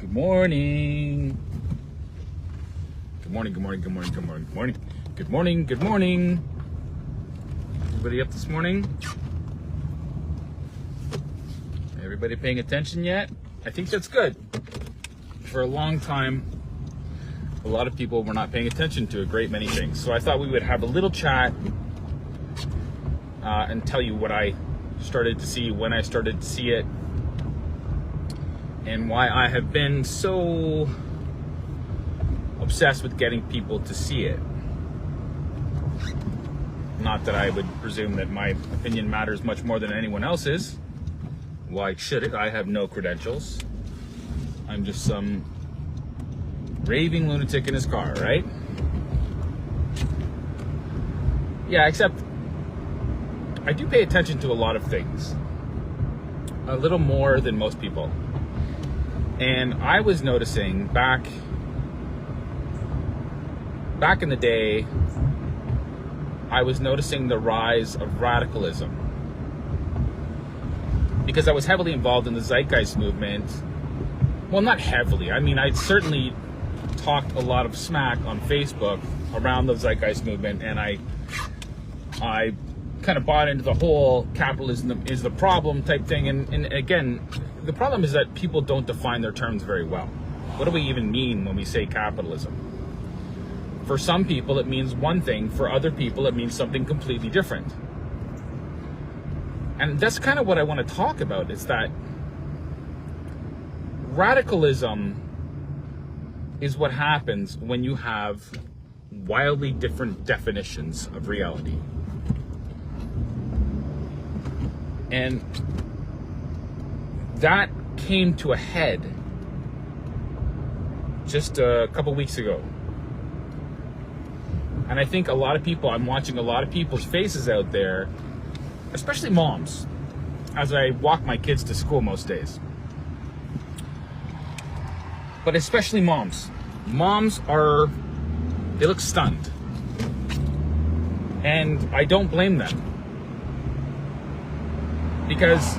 Good morning. Good morning, good morning, good morning, good morning, good morning. Good morning, good morning. Everybody up this morning? Everybody paying attention yet? I think that's good. For a long time, a lot of people were not paying attention to a great many things. So I thought we would have a little chat and tell you what I started to see, when I started to see it, and why I have been so obsessed with getting people to see it. Not that I would presume that my opinion matters much more than anyone else's. Why should it? I have no credentials. I'm just some raving lunatic in his car, right? Yeah, except I do pay attention to a lot of things. A little more than most people. And I was noticing back in the day, I was noticing the rise of radicalism. Because I was heavily involved in the Zeitgeist movement. Well, not heavily. I mean, I certainly talked a lot of smack on Facebook around the Zeitgeist movement, and I kind of bought into the whole capitalism is the problem type thing. And again, the problem is that people don't define their terms very well. What do we even mean when we say capitalism? For some people, it means one thing. For other people, it means something completely different. And that's kind of what I want to talk about, is that radicalism is what happens when you have wildly different definitions of reality. And that came to a head just a couple weeks ago. And I think a lot of people, I'm watching a lot of people's faces out there, especially moms, as I walk my kids to school most days. But especially moms. Moms they look stunned. And I don't blame them. Because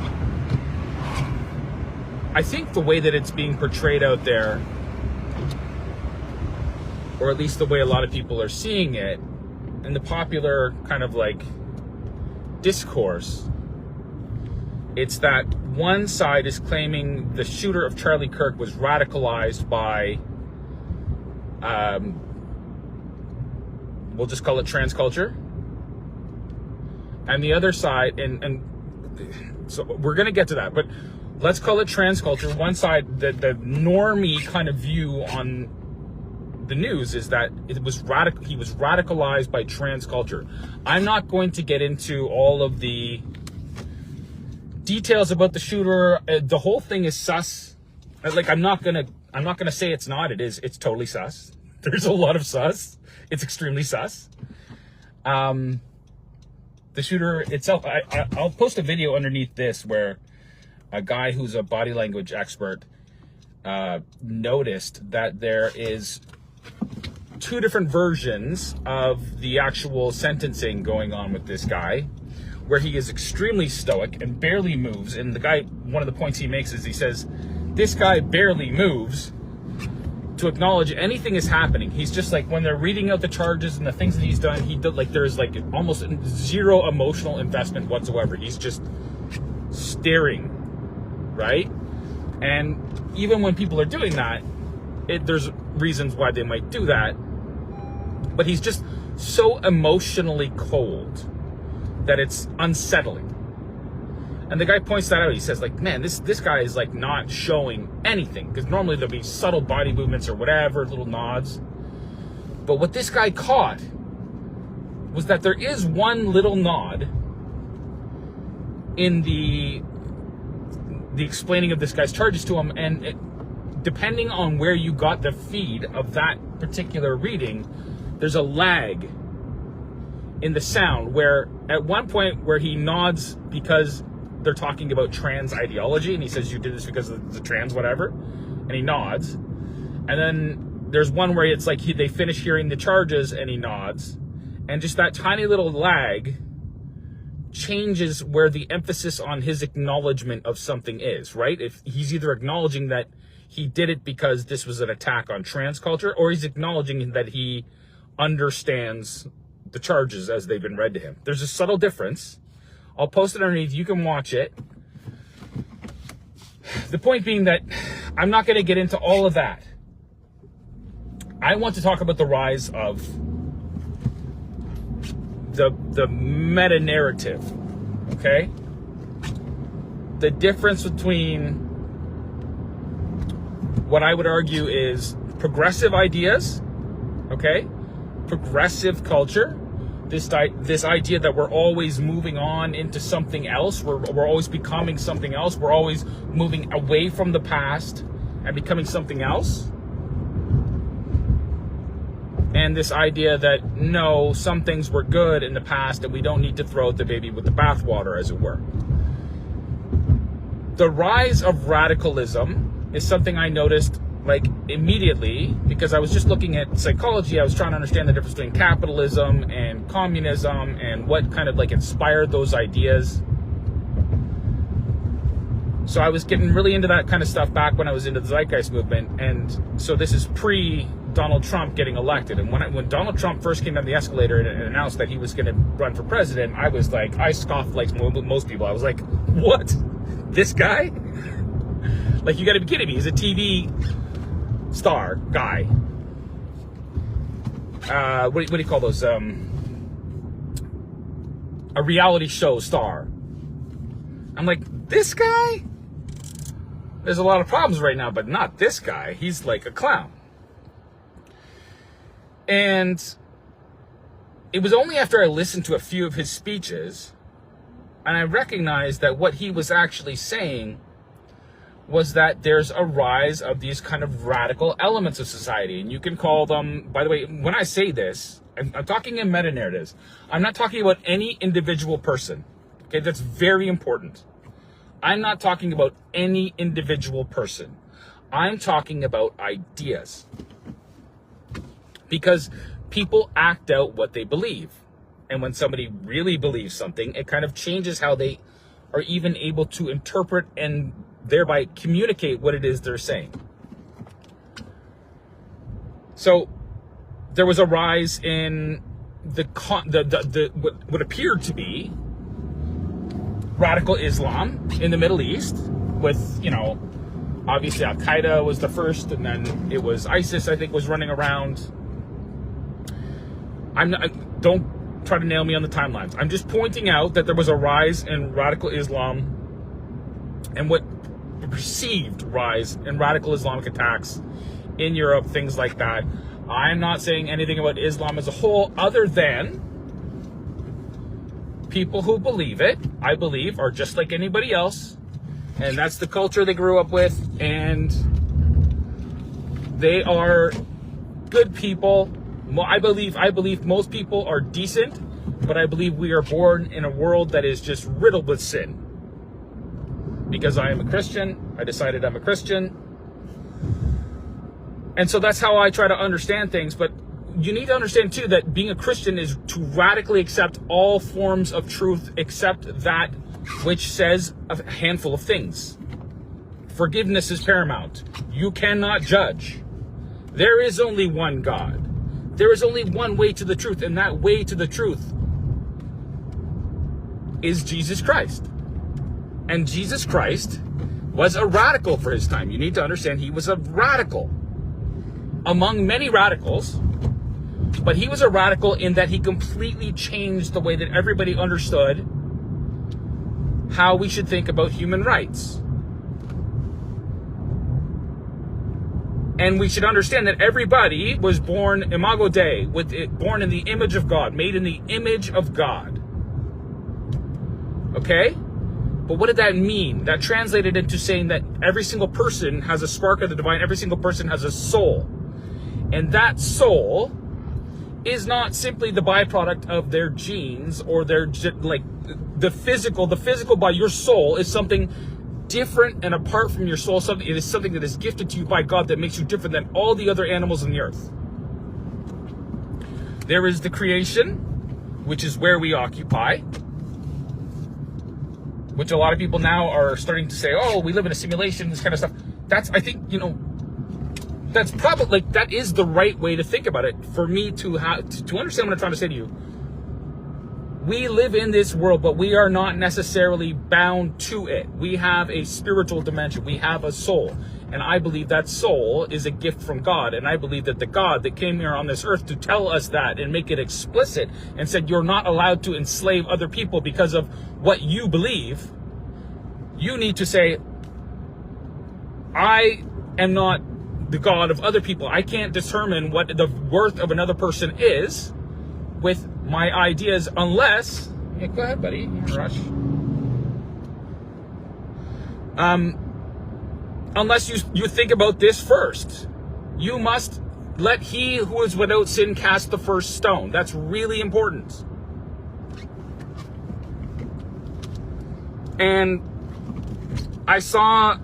I think the way that it's being portrayed out there, or at least the way a lot of people are seeing it, in the popular kind of like discourse, it's that one side is claiming the shooter of Charlie Kirk was radicalized by, we'll just call it trans culture. And the other side, and so we're going to get to that, but let's call it trans culture. One side, the normie kind of view on the news is that he was radicalized by trans culture. I'm not going to get into all of the details about the shooter. The whole thing is sus. Like, I'm not gonna say it's not. It is. It's totally sus. There's a lot of sus. It's extremely sus. The shooter itself, I'll post a video underneath this where a guy who's a body language expert noticed that there is two different versions of the actual sentencing going on with this guy, where he is extremely stoic and barely moves. And the guy, one of the points he makes is he says, this guy barely moves to acknowledge anything is happening. He's just like, when they're reading out the charges and the things that he's done, there's like almost zero emotional investment whatsoever. He's just staring, right? And even when people are doing that, there's reasons why they might do that, but he's just so emotionally cold that it's unsettling. And the guy points that out. He says, like, man, this guy is like not showing anything, because normally there'll be subtle body movements or whatever, little nods. But what this guy caught was that there is one little nod in the explaining of this guy's charges to him, and depending on where you got the feed of that particular reading, there's a lag in the sound, where at one point where he nods because they're talking about trans ideology, and he says, you did this because of the trans whatever, and he nods. And then there's one where it's like they finish hearing the charges and he nods, and just that tiny little lag changes where the emphasis on his acknowledgement of something is, right? If he's either acknowledging that he did it because this was an attack on trans culture, or he's acknowledging that he understands the charges as they've been read to him. There's a subtle difference. I'll post it underneath. You can watch it. The point being that I'm not going to get into all of that. I want to talk about the rise of the meta-narrative, okay? The difference between what I would argue is progressive ideas, okay? Progressive culture, this idea that we're always moving on into something else, we're always becoming something else, we're always moving away from the past and becoming something else. And this idea that, no, some things were good in the past and we don't need to throw out the baby with the bathwater, as it were. The rise of radicalism is something I noticed like immediately, because I was just looking at psychology. I was trying to understand the difference between capitalism and communism and what kind of like inspired those ideas. So I was getting really into that kind of stuff back when I was into the Zeitgeist movement. And so this is pre Donald Trump getting elected. And when Donald Trump first came down the escalator and announced that he was going to run for president, I was like, I scoffed like most people. I was like, what? This guy? Like, you got to be kidding me. He's a TV star guy. What do you call those? A reality show star. I'm like, this guy? There's a lot of problems right now, but not this guy. He's like a clown. And it was only after I listened to a few of his speeches and I recognized that what he was actually saying was that there's a rise of these kind of radical elements of society. And you can call them, by the way, when I say this, I'm talking in meta-narratives. I'm not talking about any individual person. Okay, that's very important. I'm not talking about any individual person. I'm talking about ideas. Because people act out what they believe. And when somebody really believes something, it kind of changes how they are even able to interpret and thereby communicate what it is they're saying. So there was a rise in what appeared to be radical Islam in the Middle East, with, you know, obviously Al-Qaeda was the first, and then it was ISIS, I think, was running around. Don't try to nail me on the timelines. I'm just pointing out that there was a rise in radical Islam and what perceived rise in radical Islamic attacks in Europe, things like that. I'm not saying anything about Islam as a whole other than people who believe it, I believe, are just like anybody else, and that's the culture they grew up with, and they are good people. I believe most people are decent, but I believe we are born in a world that is just riddled with sin. Because I am a Christian, I decided I'm a Christian. And so that's how I try to understand things. But you need to understand too that being a Christian is to radically accept all forms of truth except that which says a handful of things. Forgiveness is paramount. You cannot judge. There is only one God. There is only one way to the truth, and that way to the truth is Jesus Christ. And Jesus Christ was a radical for his time. You need to understand he was a radical among many radicals, but he was a radical in that he completely changed the way that everybody understood how we should think about human rights. And we should understand that everybody was born imago Dei, born in the image of God, made in the image of God. Okay? But what did that mean? That translated into saying that every single person has a spark of the divine, every single person has a soul. And that soul is not simply the byproduct of their genes or their, like, the physical body. Your soul is something different and apart from your soul. It is something that is gifted to you by God that makes you different than all the other animals on the earth. There is the creation, which is where we occupy. which a lot of people now are starting to say, oh, we live in a simulation, this kind of stuff. That's, I think, that's probably, like, that is the right way to think about it. For me to understand what I'm trying to say to you, we live in this world, but we are not necessarily bound to it. We have a spiritual dimension. We have a soul. And I believe that soul is a gift from God. And I believe that the God that came here on this earth to tell us that and make it explicit and said, you're not allowed to enslave other people because of what you believe. You need to say, I am not the God of other people. I can't determine what the worth of another person is with my ideas unless, yeah, go ahead, buddy, you're in a rush. Unless you think about this first. You must let he who is without sin cast the first stone. That's really important. And I saw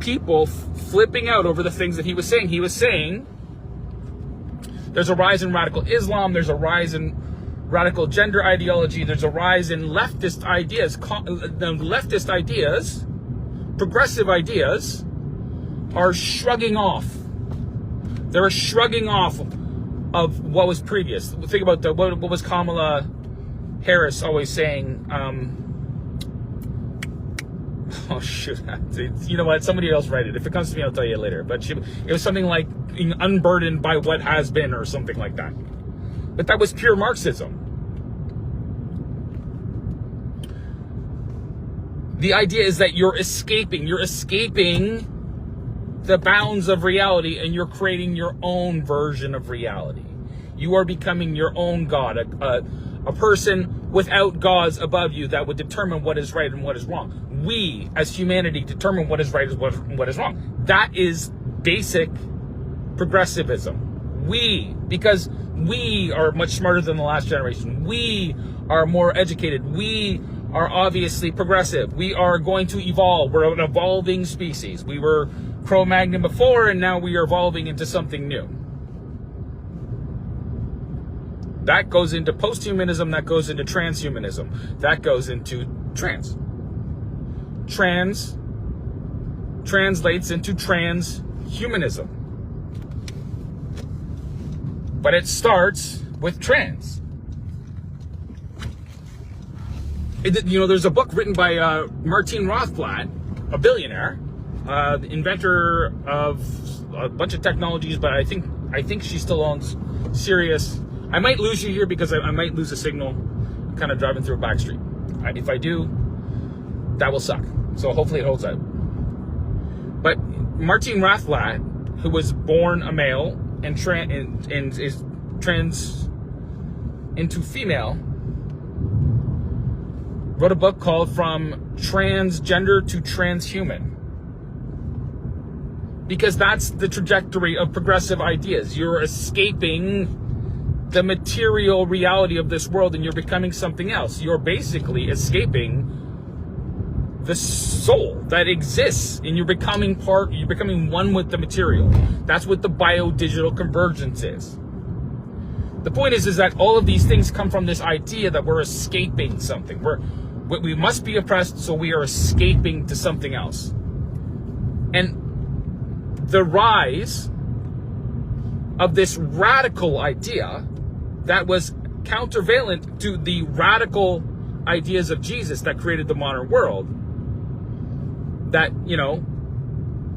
people flipping out over the things that he was saying. He was saying there's a rise in radical Islam, there's a rise in radical gender ideology, there's a rise in leftist ideas. The leftist ideas, progressive ideas, are shrugging off. They're shrugging off of what was previous. Think about what was Kamala Harris always saying? Oh shoot! You know what? Somebody else write it. If it comes to me, I'll tell you later. But it was something like being unburdened by what has been, or something like that. But that was pure Marxism. The idea is that you're escaping the bounds of reality, and you're creating your own version of reality. You are becoming your own God, a person without gods above you that would determine what is right and what is wrong. We, as humanity, determine what is right and what is wrong. That is basic progressivism. Because we are much smarter than the last generation. We are more educated. We are obviously progressive. We are going to evolve. We're an evolving species. We were Cro-Magnon before, and now we are evolving into something new. That goes into posthumanism, that goes into transhumanism, that goes into trans. Trans translates into transhumanism. But it starts with trans. There's a book written by Martine Rothblatt, a billionaire, the inventor of a bunch of technologies, but I think she still owns Sirius. I might lose you here because I might lose a signal kind of driving through a back street. If I do, that will suck. So hopefully it holds out. But Martine Rothblatt, who was born a male and is trans into female, wrote a book called From Transgender to Transhuman. Because that's the trajectory of progressive ideas. You're escaping the material reality of this world and you're becoming something else. You're basically escaping the soul that exists, and you're becoming one with the material. That's what the bio-digital convergence is. The point is that all of these things come from this idea that we're escaping something. We must be oppressed, so we are escaping to something else. And the rise of this radical idea that was countervalent to the radical ideas of Jesus that created the modern world, that,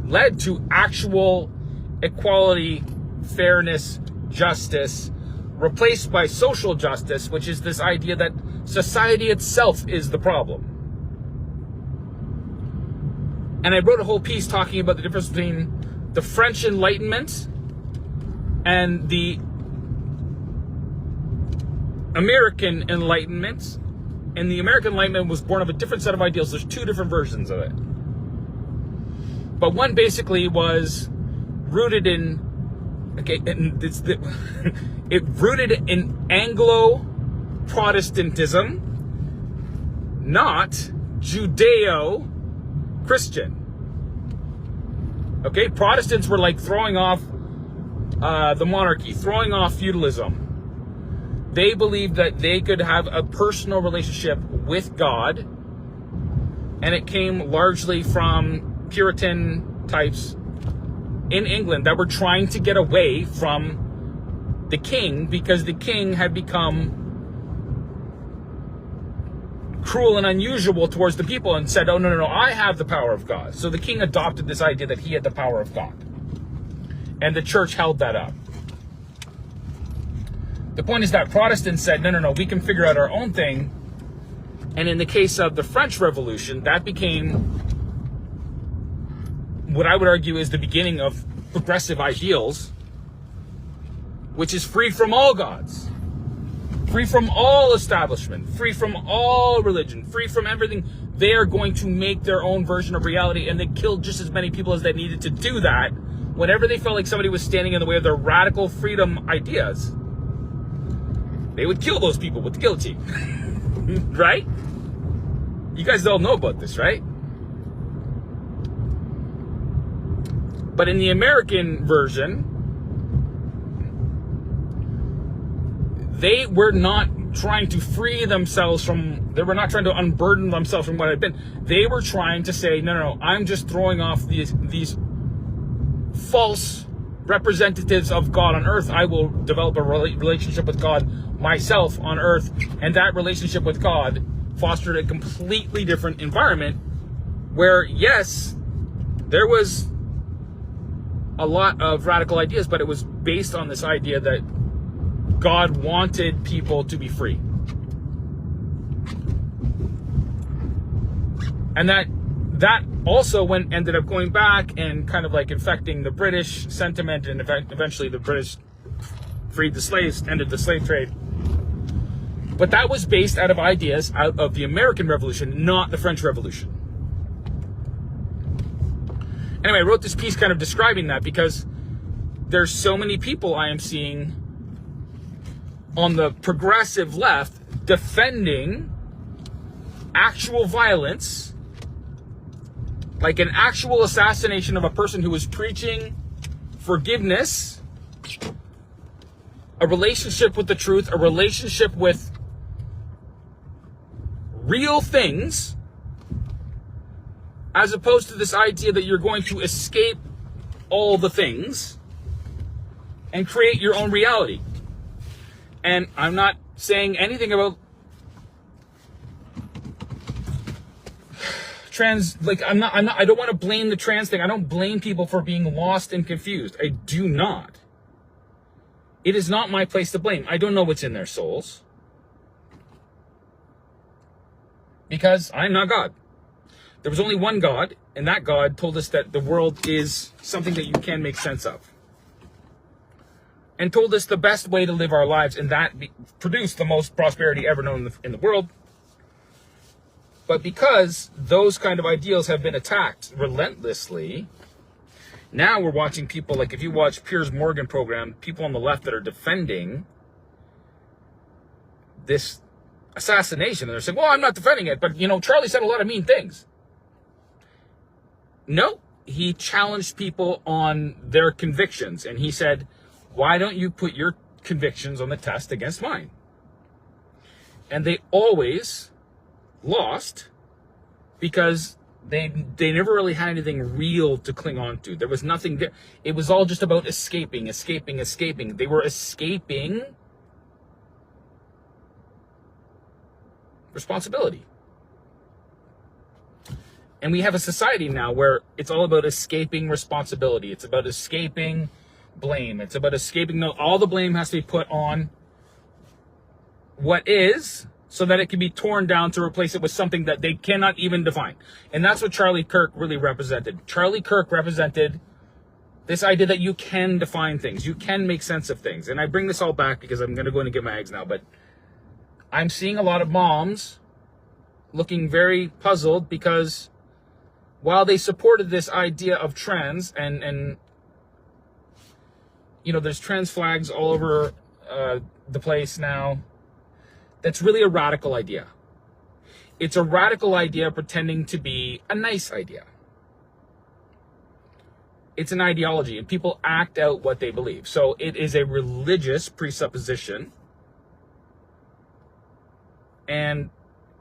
led to actual equality, fairness, justice, replaced by social justice, which is this idea that society itself is the problem. And I wrote a whole piece talking about the difference between the French Enlightenment and the American Enlightenment. And the American Enlightenment was born of a different set of ideals. There's two different versions of it. But one basically was rooted in, it rooted in Anglo-Protestantism, not Judeo-Christian. Okay, Protestants were like throwing off the monarchy, throwing off feudalism. They believed that they could have a personal relationship with God And it came largely from Puritan types in England that were trying to get away from the king because the king had become cruel and unusual towards the people and said, oh, no, I have the power of God. So the king adopted this idea that he had the power of God. And the church held that up. The point is that Protestants said, no, we can figure out our own thing. And in the case of the French Revolution, that became what I would argue is the beginning of progressive ideals, which is free from all gods, free from all establishment, free from all religion, free from everything. They are going to make their own version of reality, and they killed just as many people as they needed to do that whenever they felt like somebody was standing in the way of their radical freedom ideas. They would kill those people with the guillotine. Right? You guys all know about this, right? But in the American version, they were not trying to free themselves from, they were not trying to unburden themselves from what had been. They were trying to say, no, I'm just throwing off these false representatives of God on earth. I will develop a relationship with God myself on earth. And that relationship with God fostered a completely different environment where, yes, there was a lot of radical ideas, but it was based on this idea that God wanted people to be free. And that also ended up going back and kind of like infecting the British sentiment, and eventually the British freed the slaves, ended the slave trade. But that was based out of ideas out of the American Revolution, not the French Revolution. Anyway, I wrote this piece kind of describing that because there's so many people I am seeing on the progressive left defending actual violence, like an actual assassination of a person who was preaching forgiveness, a relationship with the truth, a relationship with real things, as opposed to this idea that you're going to escape all the things and create your own reality. And I'm not saying anything about trans, like I don't want to blame the trans thing. I don't blame people for being lost and confused. I do not. It is not my place to blame. I don't know what's in their souls. Because I'm not God. There was only one God, and that God told us that the world is something that you can make sense of. And told us the best way to live our lives, and that produced the most prosperity ever known in the world. But because those kind of ideals have been attacked relentlessly, now we're watching people, like if you watch Piers Morgan program, people on the left that are defending this assassination, and they're saying, well, I'm not defending it, but Charlie said a lot of mean things. No, he challenged people on their convictions, and he said, why don't you put your convictions on the test against mine? And they always lost because they never really had anything real to cling on to. There was nothing there. It was all just about escaping. They were escaping responsibility. And we have a society now where it's all about escaping responsibility. It's about escaping blame. It's about escaping. No, all the blame has to be put on what is, so that it can be torn down to replace it with something that they cannot even define. And that's what Charlie Kirk really represented. Charlie Kirk represented this idea that you can define things. You can make sense of things. And I bring this all back because I'm going to go in and get my eggs now. But I'm seeing a lot of moms looking very puzzled because while they supported this idea of trans and there's trans flags all over the place now, that's really a radical idea. It's a radical idea pretending to be a nice idea. It's an ideology, and people act out what they believe. So it is a religious presupposition. And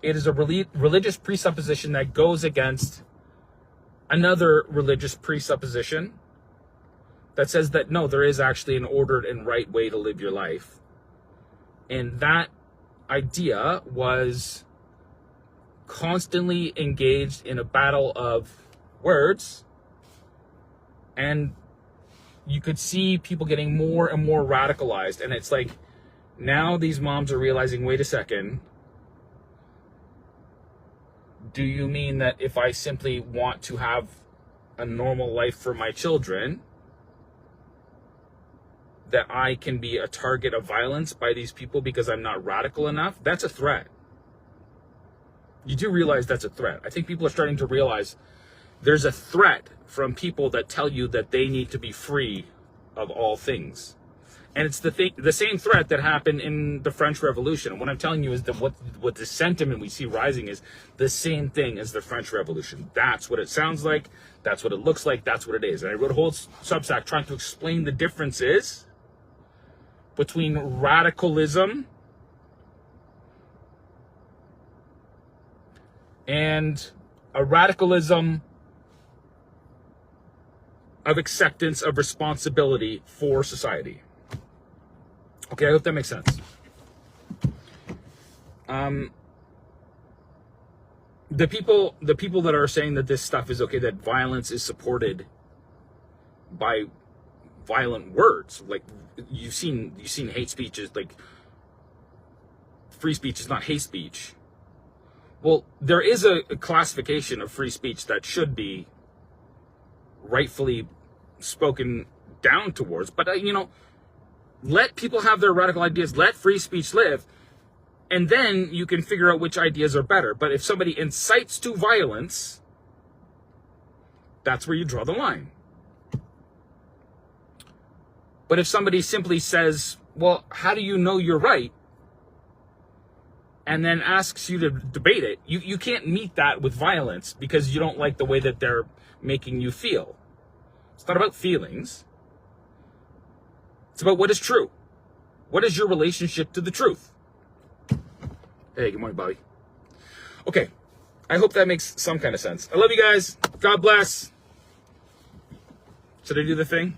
It is a religious presupposition that goes against another religious presupposition that says that no, there is actually an ordered and right way to live your life. And that idea was constantly engaged in a battle of words, and you could see people getting more and more radicalized. And it's like, now these moms are realizing, wait a second, do you mean that if I simply want to have a normal life for my children, that I can be a target of violence by these people because I'm not radical enough? That's a threat. You do realize that's a threat. I think people are starting to realize there's a threat from people that tell you that they need to be free of all things. And it's the same threat that happened in the French Revolution. And what I'm telling you is that what the sentiment we see rising is the same thing as the French Revolution. That's what it sounds like. That's what it looks like. That's what it is. And I wrote a whole Substack trying to explain the differences between radicalism and a radicalism of acceptance of responsibility for society. Okay, I hope that makes sense. The people that are saying that this stuff is okay, that violence is supported by violent words, like you've seen hate speech is like free speech is not hate speech. Well, there is a classification of free speech that should be rightfully spoken down towards, but let people have their radical ideas, let free speech live, and then you can figure out which ideas are better. But if somebody incites to violence, that's where you draw the line. But if somebody simply says, well, how do you know you're right? And then asks you to debate it, you can't meet that with violence because you don't like the way that they're making you feel. It's not about feelings. It's about what is true. What is your relationship to the truth? Hey, good morning, Bobby. Okay, I hope that makes some kind of sense. I love you guys. God bless. Should I do the thing?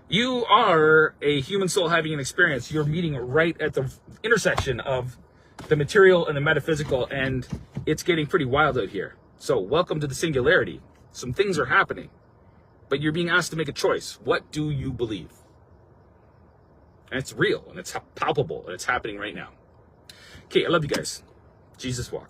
You are a human soul having an experience. You're meeting right at the intersection of the material and the metaphysical, and it's getting pretty wild out here. So welcome to the singularity. Some things are happening, but you're being asked to make a choice. What do you believe? And it's real, and it's palpable, and it's happening right now. Okay, I love you guys. Jesus walks.